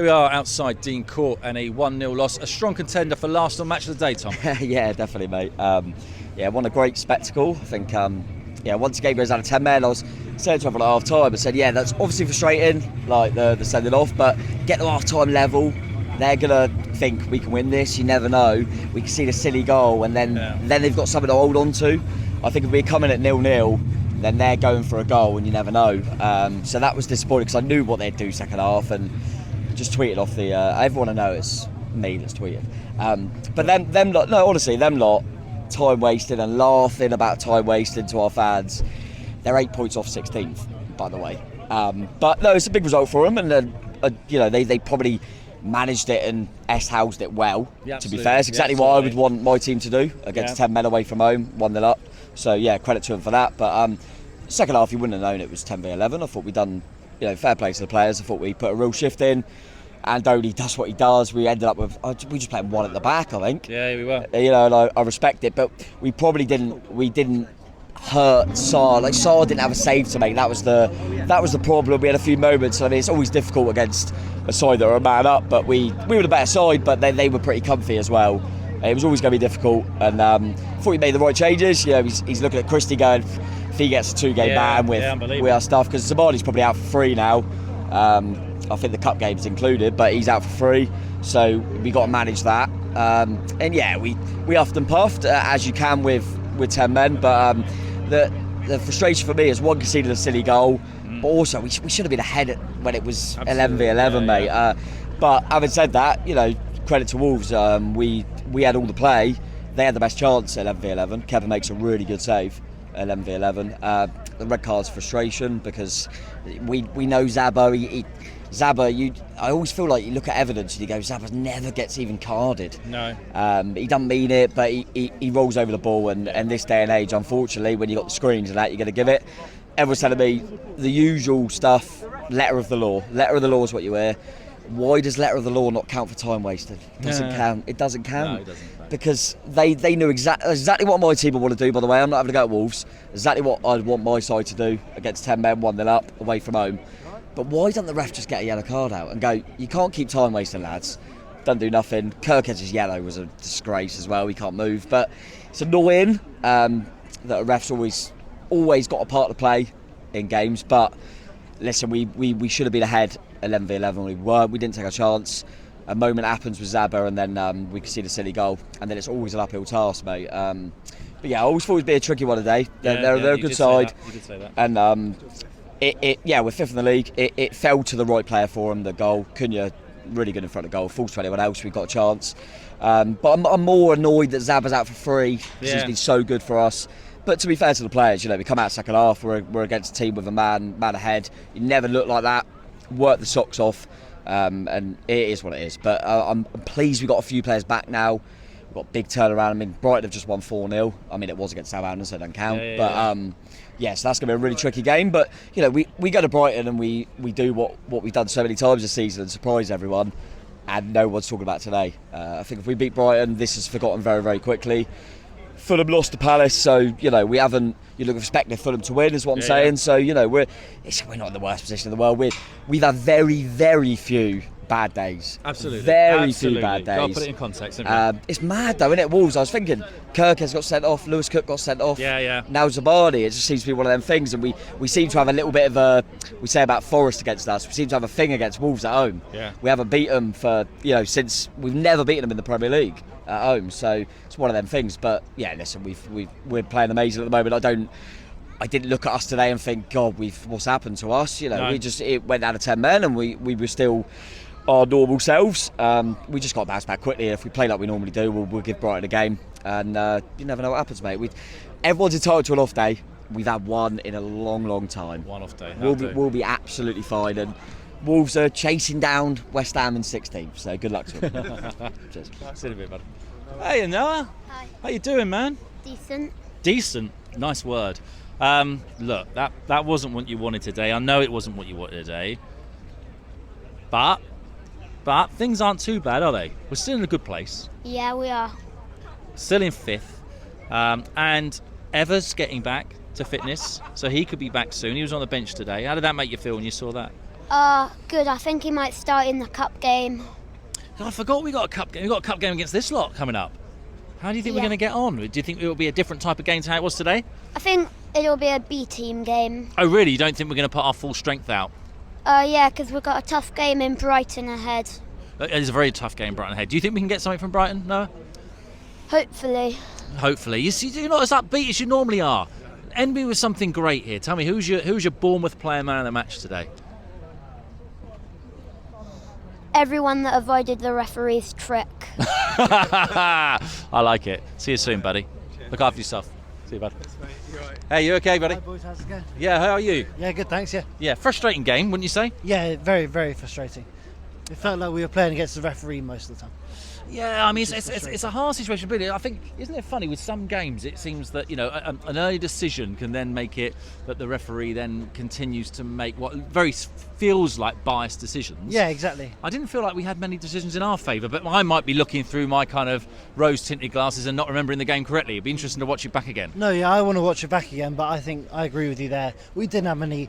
we are outside Dean Court and a 1-0 loss. A strong contender for last on Match of the Day, Tom. Yeah, definitely, mate. What a great spectacle. I think, once the game goes down to 10 men, I was saying to everyone at half-time, I said, that's obviously frustrating, like the sending off, but get to half-time level, they're going to think we can win this, you never know. We can see the silly goal, and then they've got something to hold on to. I think if we're coming at 0-0, then they're going for a goal, and you never know. So that was disappointing, because I knew what they'd do second half, and just tweeted off the... everyone I know, it's me that's tweeted. But them lot, no, honestly, them lot, time wasted and laughing about time wasted to our fans. They're 8 points off 16th, by the way. But no, it's a big result for them, and they probably managed it and housed it well. Yeah, to be fair, it's exactly what I would want my team to do against 10 men away from home, 1-0 up. So credit to them for that. But second half, you wouldn't have known it was 10v11. I thought we'd done, fair play to the players. I thought we put a real shift in. And Dodie does what he does. We ended up with we just played one at the back, I think. Yeah, we were. And I respect it, but we probably didn't hurt Sarr. Like, Sarr didn't have a save to make. That was the problem. We had a few moments. I mean, it's always difficult against a side that are a man up, but we were the better side, but they were pretty comfy as well. It was always going to be difficult, and I thought he made the right changes. He's looking at Christie going, if he gets a 2-game ban with our stuff, because Zamani's probably out for free now. I think the cup game's included, but he's out for free, so we got to manage that. We huffed and puffed as you can with 10 men, but the frustration for me is one conceded a silly goal, but also we should have been ahead when it was 11v11, mate. But having said that, credit to Wolves. We had all the play. They had the best chance at 11v11. Kevin makes a really good save at 11v11. The red card's frustration, because we know Zabo. I always feel like you look at evidence and you go, Zabas never gets even carded. No. He doesn't mean it, but he rolls over the ball, and this day and age, unfortunately, when you've got the screens and that, you're going to give it. Everyone's telling me the usual stuff, letter of the law. Letter of the law is what you hear. Why does letter of the law not count for time wasted? It doesn't count. It doesn't count. No, it doesn't. Because they knew exactly what my team would want to do, by the way. I'm not having to go at Wolves. Exactly what I'd want my side to do against 10 men, 1-0 up, away from home. But why doesn't the ref just get a yellow card out and go, you can't keep time wasting, lads. Don't do nothing. Kirkhead's yellow was a disgrace as well. He can't move. But it's annoying that a ref's always got a part to play in games. But listen, we should have been ahead 11v11. We didn't take a chance. A moment happens with Zaba, and then we can see the silly goal. And then it's always an uphill task, mate. But I always thought it would be a tricky one today. They're a good side. You did say that. And we're fifth in the league. It fell to the right player for him, the goal. Cunha, really good in front of goal. Falls to anyone else, we got a chance. But I'm more annoyed that Zaba's out for free, because he's been so good for us. But to be fair to the players, we come out second half, we're against a team with a man ahead. You never look like that. Work the socks off, and it is what it is. But I'm pleased we got a few players back now. We've got a big turnaround. I mean, Brighton have just won 4-0. I mean, it was against Southampton, so it doesn't count. So that's going to be a really tricky game. But, we go to Brighton and we do what we've done so many times this season and surprise everyone. And no one's talking about today. I think if we beat Brighton, this is forgotten very, very quickly. Fulham lost to Palace, so we haven't. You'd expected Fulham to win, is what I'm saying. So we're not in the worst position in the world. We've had very, very few bad days. Absolutely, very few bad days. I'll put it in context. It's mad though, isn't it? Wolves. I was thinking, Kirk has got sent off, Lewis Cook got sent off. Yeah. Now Zabani. It just seems to be one of them things, and we seem to have a little bit of a. We say about Forest against us. We seem to have a thing against Wolves at home. Yeah. We haven't beat them for since we've never beaten them in the Premier League at home, so it's one of them things. But listen, we're playing amazing at the moment. I didn't look at us today and think, God, what's happened to us? No. It went down to 10 men, and we were still our normal selves. We just got to bounce back quickly. If we play like we normally do, we'll give Brighton a game, and you never know what happens, mate. Everyone's entitled to an off day. We've had one in a long, long time. One off day. We'll be absolutely fine, and Wolves are chasing down West Ham in 16th, so good luck to them. Cheers. See you in a bit, bud. Hey, Noah. Hi. How you doing, man? Decent. Nice word. Look, that wasn't what you wanted today. I know it wasn't what you wanted today. But things aren't too bad, are they? We're still in a good place. Yeah, we are. Still in fifth. And Evers getting back to fitness, so he could be back soon. He was on the bench today. How did that make you feel when you saw that? Good. I think he might start in the cup game. I forgot we got a cup game. We got a cup game against this lot coming up. How do you think we're Yeah. going to get on? Do you think it will be a different type of game to how it was today? I think it'll be a B team game. Oh, really? You don't think we're going to put our full strength out? Yeah, because we've got a tough game in Brighton ahead. It is a very tough game, Brighton ahead. Do you think we can get something from Brighton, Noah? Hopefully. Hopefully. You're not as upbeat as you normally are. End me with something great here. Tell me, who's your Bournemouth player man of the match today? Everyone that avoided the referee's trick. I like it. See you soon, buddy. Look after yourself. See you, bud. Hey, you okay, buddy? Hi boys, how's it going? Yeah, how are you? Yeah, good, thanks, yeah. Yeah, frustrating game, wouldn't you say? Yeah, very, very frustrating. It felt like we were playing against the referee most of the time. Yeah, I mean, it's a hard situation, really. I think, isn't it funny, with some games it seems that, an early decision can then make it that the referee then continues to make what very feels like biased decisions. Yeah, exactly. I didn't feel like we had many decisions in our favour, but I might be looking through my kind of rose-tinted glasses and not remembering the game correctly. It'd be interesting to watch it back again. No, yeah, I want to watch it back again, but I think I agree with you there. We didn't have many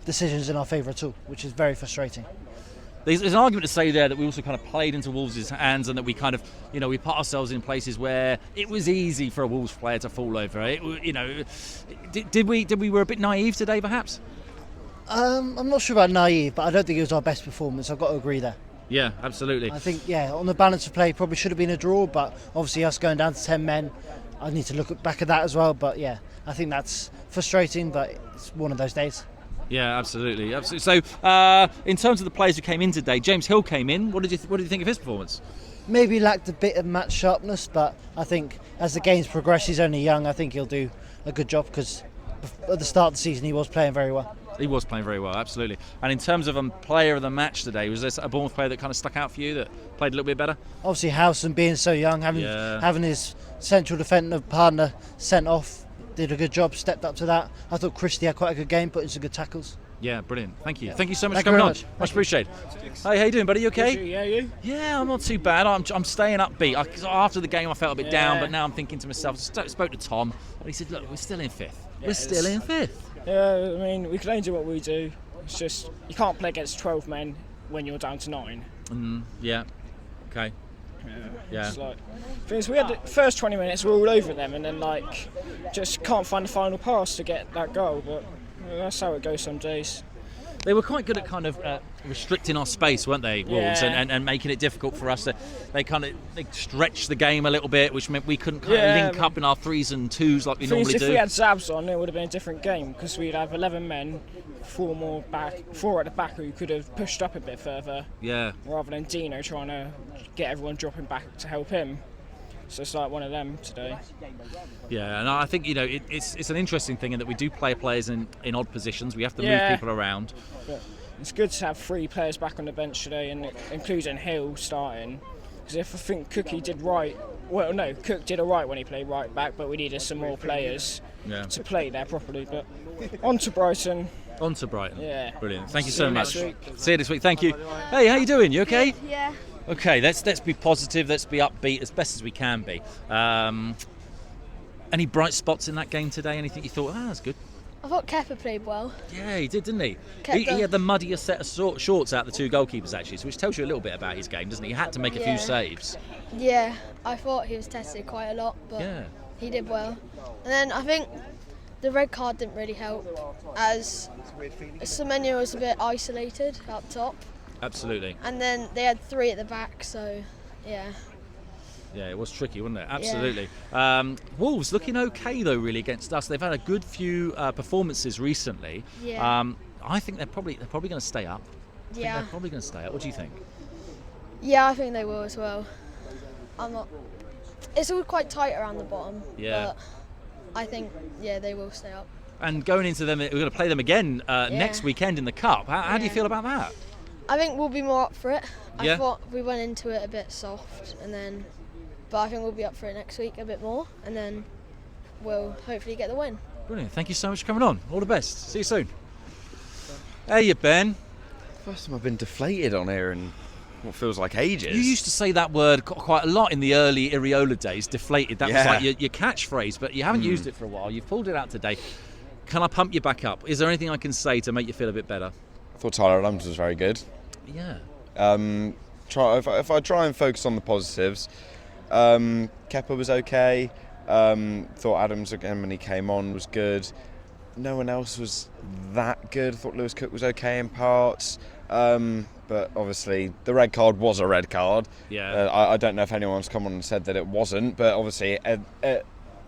decisions in our favour at all, which is very frustrating. There's an argument to say there that we also kind of played into Wolves' hands and that we kind of, we put ourselves in places where it was easy for a Wolves player to fall over. Did we were a bit naive today, perhaps? I'm not sure about naive, but I don't think it was our best performance. I've got to agree there. Yeah, absolutely. I think, on the balance of play, probably should have been a draw, but obviously us going down to 10 men, I need to look back at that as well. But yeah, I think that's frustrating, but it's one of those days. Yeah, absolutely. So, in terms of the players who came in today, James Hill came in. What did you think of his performance? Maybe lacked a bit of match sharpness, but I think as the games progress, he's only young. I think he'll do a good job because at the start of the season he was playing very well. He was playing very well, absolutely. And in terms of player of the match today, was there a Bournemouth player that kind of stuck out for you that played a little bit better? Obviously, Howson being so young, having his central defensive partner sent off, did a good job, stepped up to that. I thought Christie had quite a good game, put in some good tackles. Yeah, brilliant. Thank you. Thank you so much Thank for coming you very on. much. Much appreciated. Hey, how you doing, buddy? You okay? Yeah, you? Yeah, I'm not too bad. I'm staying upbeat. After the game, I felt a bit down, but now I'm thinking to myself. Spoke to Tom, and he said, "Look, we're still in fifth. We're still in fifth." Yeah, I mean, we can only do what we do. It's just you can't play against 12 men when you're down to 9. Yeah. Okay. Yeah. It's like, things we had the first 20 minutes, we're all over them, and then just can't find the final pass to get that goal. But that's how it goes some days. They were quite good at kind of restricting our space, weren't they, Wolves, Yeah. and making it difficult for us. They stretched the game a little bit, which meant we couldn't kind of link up in our 3s and 2s like we normally If do. we had Zabs on, it would have been a different game because we'd have 11 men, 4 at the back who could have pushed up a bit further. Yeah. Rather than Dino trying to get everyone dropping back to help him. So it's like one of them today. Yeah, and I think it's an interesting thing in that we do play players in odd positions. We have to move people around. But it's good to have 3 players back on the bench today, and including Hill starting. Because if I think Cookie did right, well, no, Cook did alright when he played right back, but we needed some more players to play there properly. But on to Brighton. On to Brighton. Yeah. Brilliant. Thank you See so you much. next week. See you this week. Thank you. Hey, how you doing? You okay? Yeah. Okay, let's be positive. Let's be upbeat as best as we can be. Any bright spots in that game today? Anything you thought, that's good? I thought Kepa played well. Yeah, he did, didn't he? Kept He had the muddiest set of shorts out of the 2 goalkeepers, actually, so which tells you a little bit about his game, doesn't it? He had to make a few Yeah. saves. Yeah, I thought he was tested quite a lot, but Yeah. he did well. And then I think the red card didn't really help, as Semenyo was a bit isolated up top, Absolutely. and then they had 3 at the back, so yeah. Yeah, it was tricky, wasn't it? Absolutely. Wolves looking okay, though, really, against us. They've had a good few performances recently. Yeah. I think they're probably going to stay up. Yeah. They're probably going to stay up. What do you think? Yeah, I think they will as well. I'm not. It's all quite tight around the bottom. Yeah. But I think they will stay up. And going into them, we're going to play them again next weekend in the Cup. How do you Yeah. feel about that? I think we'll be more up for it. Yeah. I thought we went into it a bit soft, but I think we'll be up for it next week a bit more, and then we'll hopefully get the win. Brilliant. Thank you so much for coming on. All the best. See you soon. Hey, you Ben. First time I've been deflated on here in what feels like ages. You used to say that word quite a lot in the early Iriola days, deflated. That was like your catchphrase, but you haven't used it for a while. You've pulled it out today. Can I pump you back up? Is there anything I can say to make you feel a bit better? thought Tyler Adams was very good. Yeah. If I try and focus on the positives, Kepa was okay. Thought Adams again when he came on was good. No one else was that good. Thought Lewis Cook was okay in parts. But obviously the red card was a red card. Yeah. I don't know if anyone's come on and said that it wasn't, but obviously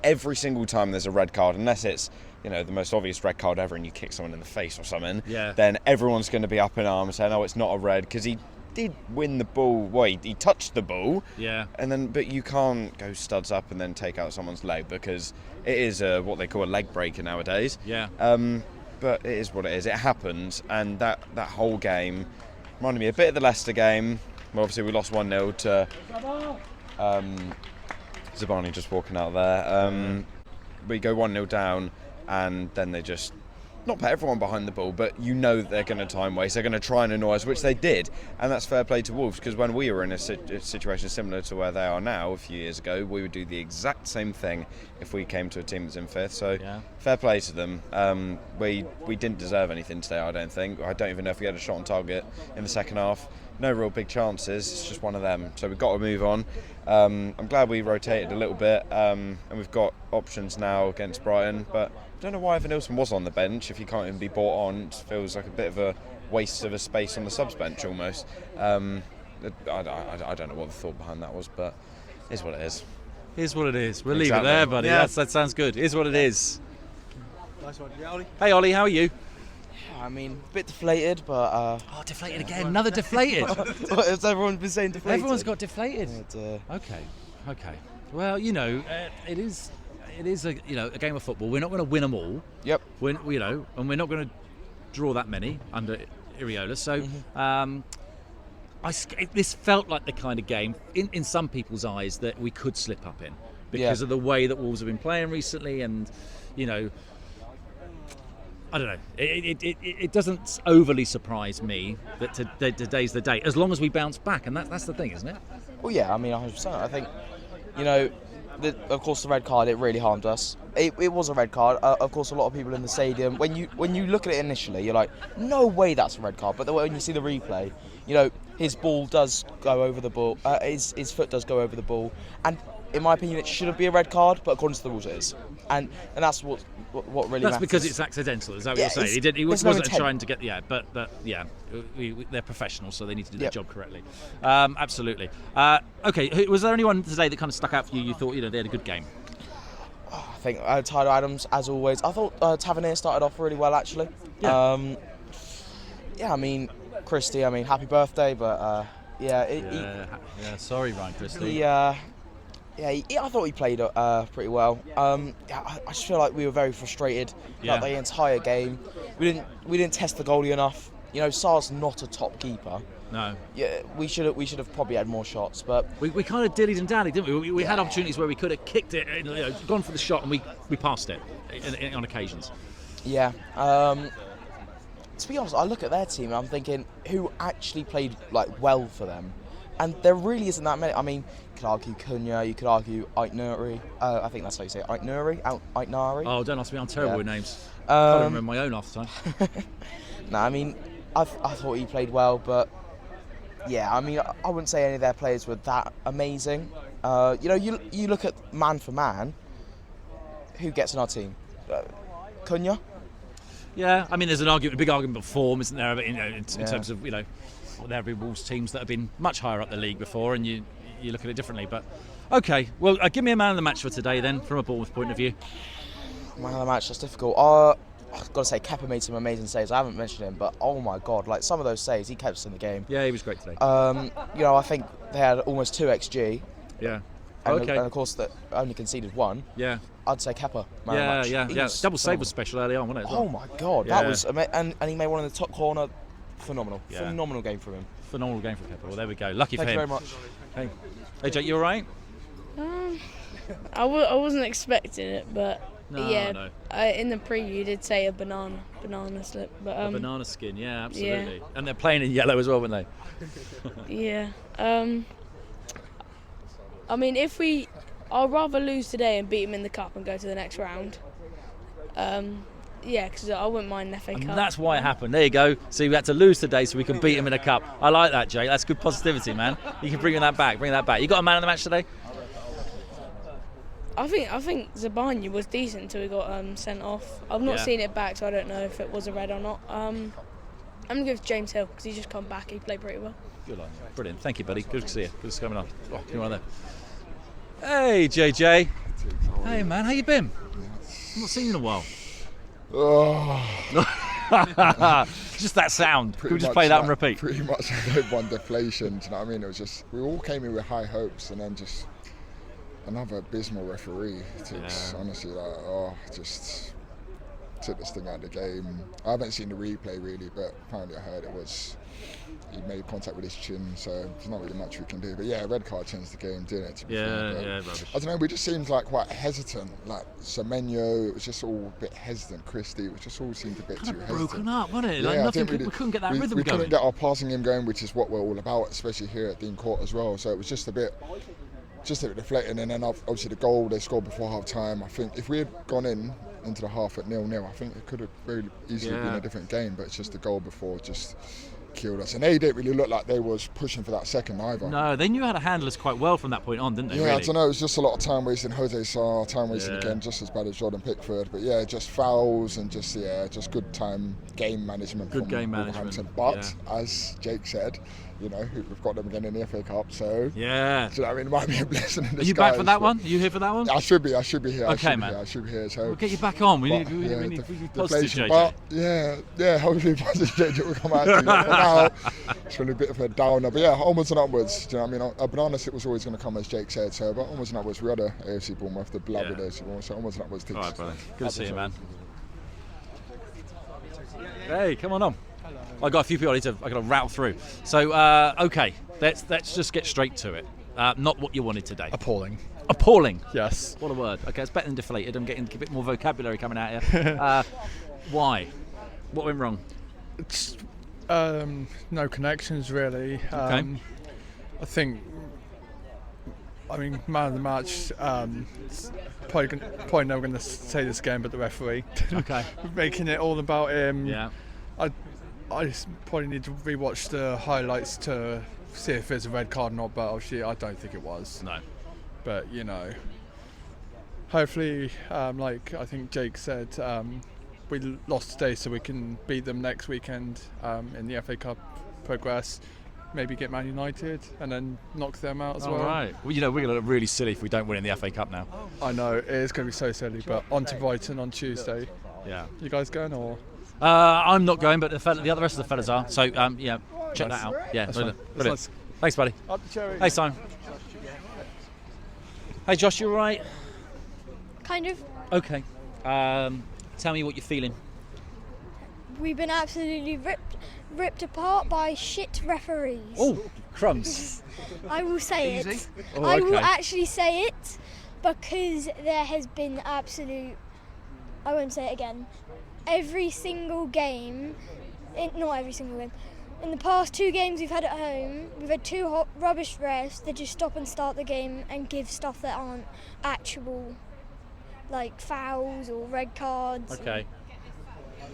every single time there's a red card, unless it's the most obvious red card ever and you kick someone in the face or something, then everyone's going to be up in arms saying, oh, it's not a red, because he did win the ball. Well, he touched the ball. Yeah. But you can't go studs up and then take out someone's leg, because it is what they call a leg breaker nowadays. Yeah. But it is what it is. It happens, and that whole game reminded me a bit of the Leicester game. Well, obviously we lost 1-0 to Zabani just walking out there. We go 1-0 down, and then they just not put everyone behind the ball, but that they're going to time waste. They're going to try and annoy us, which they did, and that's fair play to Wolves, because when we were in a situation similar to where they are now a few years ago, we would do the exact same thing if we came to a team that's in fifth. So fair play to them. We didn't deserve anything today, I don't think. I don't even know if we had a shot on target in the second half. No real big chances. It's just one of them. So we've got to move on. I'm glad we rotated a little bit, and we've got options now against Brighton, but I don't know why Evan Nilsson was on the bench if he can't even be brought on. It feels like a bit of a waste of a space on the subs bench almost. I don't know what the thought behind that was, but it is what it is. Here's what it is. We'll leave it there, buddy. Yeah. That sounds good. Here's what it is. Nice one. Yeah, Ollie. Hey, Ollie, how are you? I mean, a bit deflated, but... Oh, deflated again. Another deflated. Has everyone been saying deflated? Everyone's got deflated. Okay. Well, it is a game of football. We're not going to win them all. Yep. And we're not going to draw that many under Iriola. So this felt like the kind of game, in some people's eyes, that we could slip up in because of the way that Wolves have been playing recently, and I don't know. It doesn't overly surprise me that today's the day, as long as we bounce back, and that's the thing, isn't it? Well, yeah. I mean, 100%. I think, of course, the red card, it really harmed us. It was a red card. Of course, a lot of people in the stadium, when you look at it initially, you're like, no way that's a red card. But when you see the replay, his ball does go over the ball. His foot does go over the ball, and in my opinion, it shouldn't be a red card. But according to the rules, it is, and that's what really that's matters. because it's accidental. Is that what you're saying? He wasn't trying to get but they're professionals, so they need to do their job correctly. Absolutely. Okay, was there anyone today that kind of stuck out for you? You thought they had a good game? I think Tyler Adams, as always. I thought Tavernier started off really well, actually. Yeah. I mean, Christie. Happy birthday, but Sorry, Ryan Christie. I thought he played pretty well. I just feel like we were very frustrated throughout the entire game. We didn't test the goalie enough. Sar's not a top keeper. No. Yeah, we should have probably had more shots, but we kind of dillied and dallied, didn't we? We had opportunities where we could have kicked it, gone for the shot, and we passed it on occasions. Yeah. To be honest, I look at their team and I'm thinking, who actually played well for them? And there really isn't that many. I mean, you could argue Cunha, you could argue Aitnuri. I think that's how you say it. Aitnuri. Oh, don't ask me. I'm terrible with names. I can't remember my own half the time. No, I mean, I thought he played well, but yeah, I mean, I wouldn't say any of their players were that amazing. You look at man for man, who gets in our team? Cunha. Yeah, I mean, there's a big argument of form, isn't there? In terms of there have been Wolves teams that have been much higher up the league before, and you look at it differently. But okay, well, give me a man of the match for today then, from a Bournemouth point of view. Man of the match, that's difficult. I've got to say, Kepa made some amazing saves. I haven't mentioned him, but oh my God, some of those saves, he kept us in the game. Yeah, he was great today. I think they had almost 2 XG. Yeah. And of course, they only conceded 1. Yeah. I'd say Kepa. Man of the match. Yeah. Double save was special early on, wasn't it? Oh my God, that was and he made one in the top corner. Phenomenal. Yeah. Phenomenal game from him. Phenomenal game for Kepa. Well, there we go. Lucky for him. Thank you very much. Hey, Jake, you all right? I wasn't expecting it, but No. in the preview you did say a banana slip, but a banana skin, yeah, absolutely. Yeah. And they're playing in yellow as well, weren't they? Yeah. I mean, I'd rather lose today and beat them in the cup and go to the next round. Yeah, because I wouldn't mind the FA And Cup. that's why it happened. There you go. So we had to lose today so we can beat him in a cup. I like that, Jake. That's good positivity, man. You can bring that back. You got a man of the match today? I think Zabanya was decent until he got sent off. I've not seen it back, so I don't know if it was a red or not. I'm going to give it to James Hill because he's just come back. He played pretty well. Good on you. Brilliant. Thank you, buddy. Good to see you. Good to coming on. Oh, come on there. Hey, JJ. Hey, man. How you been? I've not seen you in a while. Just that sound. Can we just play that and repeat? Pretty much one deflation. Do you know what I mean? It was just, we all came in with high hopes and then just another abysmal referee. It's honestly just took this thing out of the game. I haven't seen the replay really, but apparently I heard he made contact with his chin, so there's not really much we can do. But yeah, red card changed the game, didn't it? To be fair. Rubbish. I don't know, we just seemed like quite hesitant. Like Semenyo, it was just all a bit hesitant. Christie, it just all seemed a bit too hesitant. Broken up, wasn't it? Yeah, we couldn't get that rhythm we going. couldn't get our passing game going, which is what we're all about, especially here at Dean Court as well. So it was just a bit deflating. And then obviously the goal they scored before half time. I think if we had gone into the half at 0-0, I think it could have very easily been a different game. But it's just the goal before just killed us, and they didn't really look like they was pushing for that second either. No, they knew how to handle us quite well from that point on, didn't they? Yeah, really? I don't know. It was just a lot of time wasting. Jose Sarr, time wasting again, just as bad as Jordan Pickford. But yeah, just fouls and just good game management. Good game management. But as Jake said, we've got them again in the FA Cup. So yeah, do you know what I mean? It might be a blessing in disguise. Are you back for that one? Are you here for that one? I should be here. Okay, man. I should be here. So we'll get you back on. We need positive JJ. But yeah, hopefully positive JJ will come out. For now, it's been a bit of a downer. But yeah, onwards and upwards. Do you know what I mean? I've been honest, it was always going to come as Jake said. So, but onwards and upwards. We had a AFC Bournemouth, the beloved AFC Bournemouth. So onwards and upwards. All right, brother. Good to see you, man. Hey, come on. I got a few people I got to rattle through. So, okay, let's just get straight to it. Not what you wanted today. Appalling. Yes. What a word. Okay, it's better than deflated. I'm getting a bit more vocabulary coming out here. Why? What went wrong? It's, no connections really. Okay. I think. Man of the match. Probably never going to say this game, but the referee. Okay. Making it all about him. Yeah. I probably need to rewatch the highlights to see if it's a red card or not, but obviously I don't think it was. No. But hopefully, like I think Jake said, we lost today so we can beat them next weekend in the FA Cup, progress, maybe get Man United and then knock them out as well. All right. Well, we're going to look really silly if we don't win in the FA Cup now. I know, it is going to be so silly, but on to Brighton on Tuesday. Yeah. You guys going or...? I'm not going, but the rest of the fellas are. So, check that out. Yeah, brilliant. Nice. Thanks, buddy. Hey, Simon. Hey, Josh, you all right? Kind of. Okay. Tell me what you're feeling. We've been absolutely ripped apart by shit referees. Oh, crumbs. I will say it. Oh, I will okay. actually say it because there has been absolute... I won't say it again. Every single game, not every single game, in the past 2 games we've had at home, we've had 2 rubbish refs that just stop and start the game and give stuff that aren't actual, like fouls or red cards. Okay.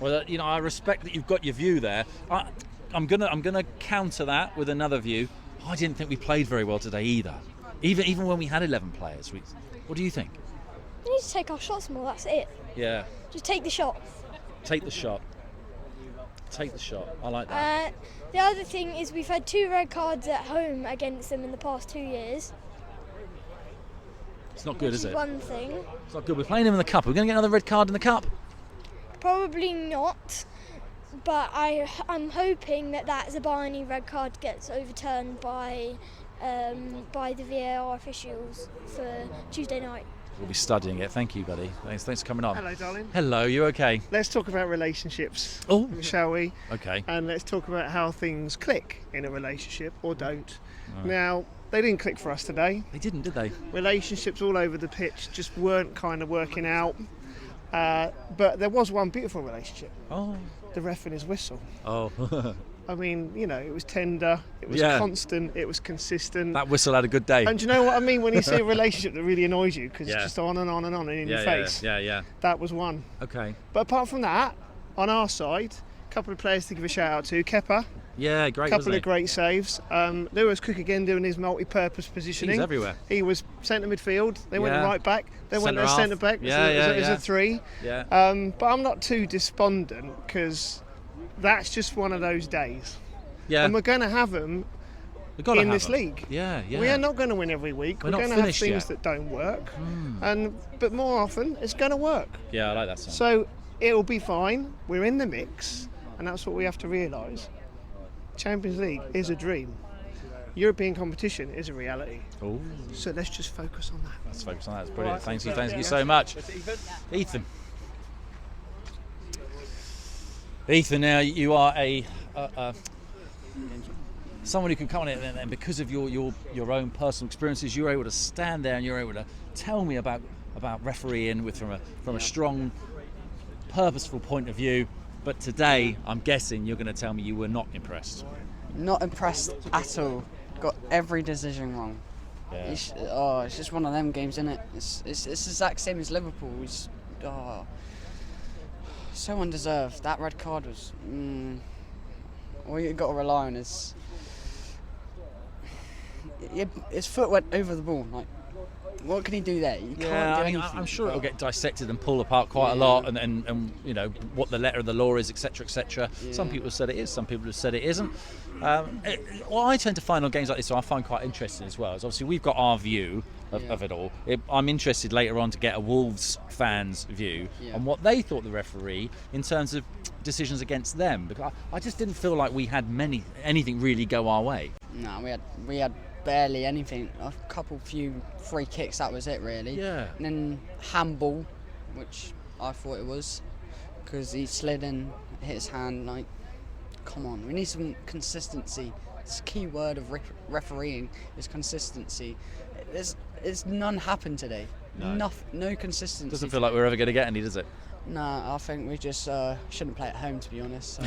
Well, I respect that you've got your view there. I'm gonna counter that with another view. I didn't think we played very well today either. Even when we had 11 players. What do you think? We need to take our shots more, that's it. Yeah. Just take the shot. Take the shot. I like that. The other thing is we've had 2 red cards at home against them in the past 2 years. It's not good, is it? One thing. It's not good. We're playing them in the cup. Are we going to get another red card in the cup? Probably not. But I'm hoping that Zabani red card gets overturned by the VAR officials for Tuesday night. We'll be studying it. Thank you, buddy. Thanks for coming on. Hello, darling. Hello, you okay? Let's talk about relationships, shall we? Okay. And let's talk about how things click in a relationship or don't. Right. Now, they didn't click for us today. They didn't, did they? Relationships all over the pitch just weren't kind of working out. But there was one beautiful relationship. Oh. The ref and his whistle. Oh. I mean, you know, it was tender, it was constant, it was consistent. That whistle had a good day. And do you know what I mean when you see a relationship that really annoys you because it's just on and on and on and in your face? Yeah. That was one. Okay. But apart from that, on our side, a couple of players to give a shout out to. Kepa. Yeah, great. Couple of great saves. Lewis Cook again doing his multi-purpose positioning. He's everywhere. He was centre midfield. They went right back. They went as centre back. As a 3. Yeah. But I'm not too despondent because that's just one of those days. Yeah. And we're going to have them in this league. Yeah. We are not going to win every week. We're going to have things that don't work. But more often, it's going to work. Yeah, I like that song. So it'll be fine. We're in the mix, and that's what we have to realise. Champions League is a dream. European competition is a reality. Ooh. So let's just focus on that. Let's focus on that. That's brilliant. Thank you so much. Ethan, now you are someone who can come on it, and because of your own personal experiences, you're able to stand there and you're able to tell me about refereeing from a strong, purposeful point of view. But today, I'm guessing you're going to tell me you were not impressed. Not impressed at all. Got every decision wrong. Yeah. It's just one of them games, isn't it? It's the exact same as Liverpool. So undeserved. That red card was. All you've got to rely on is. His foot went over the ball. Like, what can he do there? You can't do anything. I'm sure it'll get dissected and pulled apart quite a lot, and you know what the letter of the law is, etc., etc. Yeah. Some people have said it is, some people have said it isn't. What I tend to find on games like this, so I find quite interesting as well, is obviously we've got our view of it all. I'm interested later on to get a Wolves fans' view on what they thought the referee in terms of decisions against them, because I just didn't feel like we had anything really go our way. No, we had barely anything. A few free kicks, that was it really. Yeah. And then handball, which I thought it was, because he slid and hit his hand. Like, come on, we need some consistency. It's a key word of refereeing is consistency. There's none happened today. No consistency. Doesn't feel like we're ever going to get any, does it? No, I think we just shouldn't play at home, to be honest.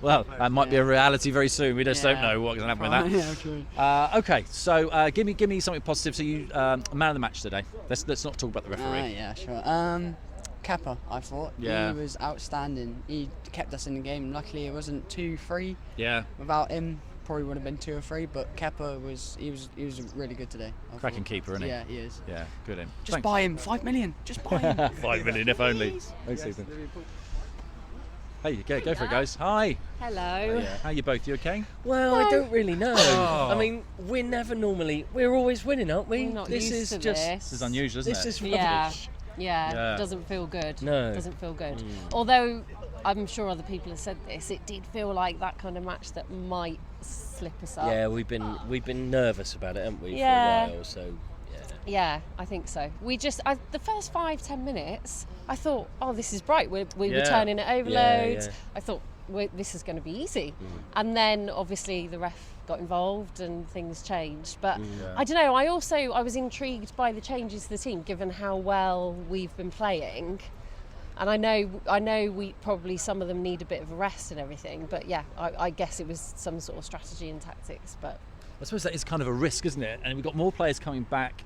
Well, that might be a reality very soon. We just don't know what's going to happen with that. Yeah, true. Okay, so give me something positive. So you man of the match today. Let's not talk about the referee. Yeah, sure. Kepa, I thought. Yeah. He was outstanding. He kept us in the game. Luckily, it wasn't 2-3. Yeah. Without him, probably would have been 2 or 3. But Kepa was really good today. Cracking keeper, isn't he? Yeah, he is. Yeah, good him. Just buy him. 5 million. Just buy him. 5 million, if only. Thanks, Ethan. Hey, go for it, guys. Hi. Hello. How are you both? You okay? Well, I don't really know. I mean, we're always winning, aren't we? We're not used to This is unusual, isn't it? This is rubbish. Yeah, doesn't feel good. No. Doesn't feel good. Although I'm sure other people have said this, it did feel like that kind of match that might slip us up. Yeah, we've been nervous about it, haven't we, for a while? So yeah, I think so. We just the first 5-10 minutes, I thought, oh, this is bright. We were turning at overloads. Yeah. I thought this is going to be easy, and then obviously the ref got involved and things changed. But I don't know. I was intrigued by the changes to the team, given how well we've been playing. And I know we probably some of them need a bit of a rest and everything. But yeah, I guess it was some sort of strategy and tactics. But I suppose that is kind of a risk, isn't it? And we've got more players coming back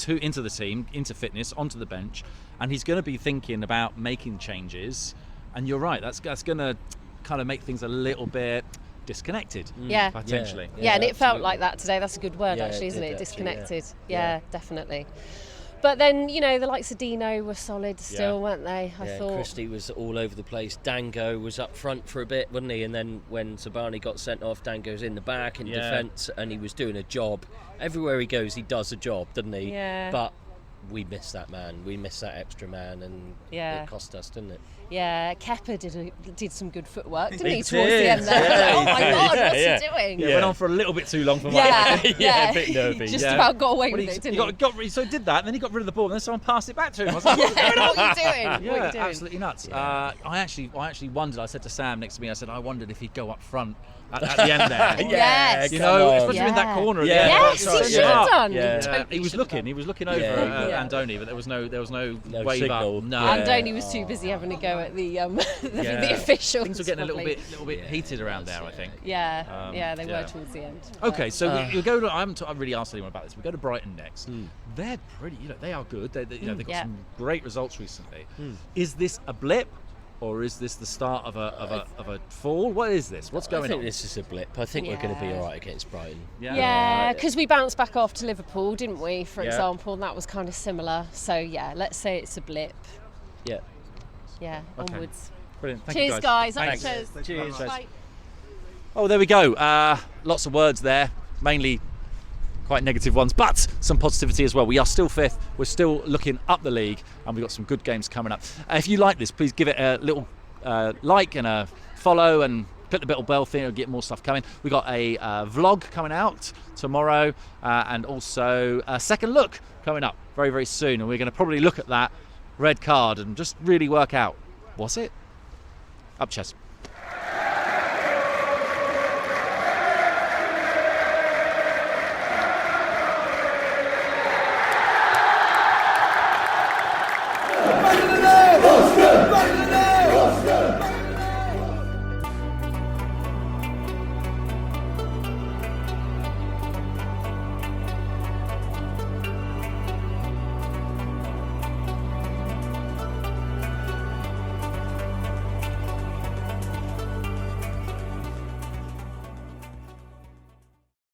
into the team, into fitness, onto the bench, and he's going to be thinking about making changes. And you're right, that's going to kind of make things a little bit disconnected, potentially. Yeah, and it felt like that today. That's a good word, actually, isn't it? Disconnected. Yeah, definitely. But then, you know, the likes of Dino were solid still, weren't they? I thought. Christie was all over the place. Dango was up front for a bit, wasn't he? And then when Sabani got sent off, Dango's in the back in defence, and he was doing a job. Everywhere he goes, he does a job, doesn't he? Yeah. But we missed that man. We missed that extra man, and it cost us, didn't it? Yeah, Kepa did some good footwork, didn't he, towards the end there? Yeah, oh my God, what's he doing? Yeah, went on for a little bit too long for my a bit nervy. Just about got away with it, didn't he? So he did that, and then he got rid of the ball, and then someone passed it back to him. I was like, what are you doing? Yeah, absolutely nuts. I actually wondered. I said to Sam next to me, I wondered if he'd go up front at the end there. Yes. You know, especially in that corner. Yes, he should have done. Yeah. Totally He was looking over Andoni, but there was no wave signal. up. No. Andoni was too busy having a go at the the officials. Things were getting probably. a little bit heated around there, I think. Yeah, they were towards the end. Okay, so we go to. I haven't really asked anyone about this. We go to Brighton next. They're pretty. They are good. They've got some great results recently. Is this a blip, or is this the start of a fall? What is this? What's going on? I think this is a blip. I think we're going to be all right against Brighton. Yeah, because we bounced back off to Liverpool, didn't we? For example, and that was kind of similar. So yeah, let's say it's a blip. Yeah. Yeah. Okay. Onwards. Brilliant. Thank Cheers, you guys. guys. Thanks. Cheers. Bye. Oh, there we go. Lots of words there, mainly quite negative ones, but some positivity as well. We are still fifth. We're still looking up the league, and we've got some good games coming up. If you like this, please give it a little like and a follow, and click the little bell thing. We'll get more stuff coming. We've got a vlog coming out tomorrow, and also a second look coming up very, very soon. And we're going to probably look at that red card and just really work out, was it? Up chest.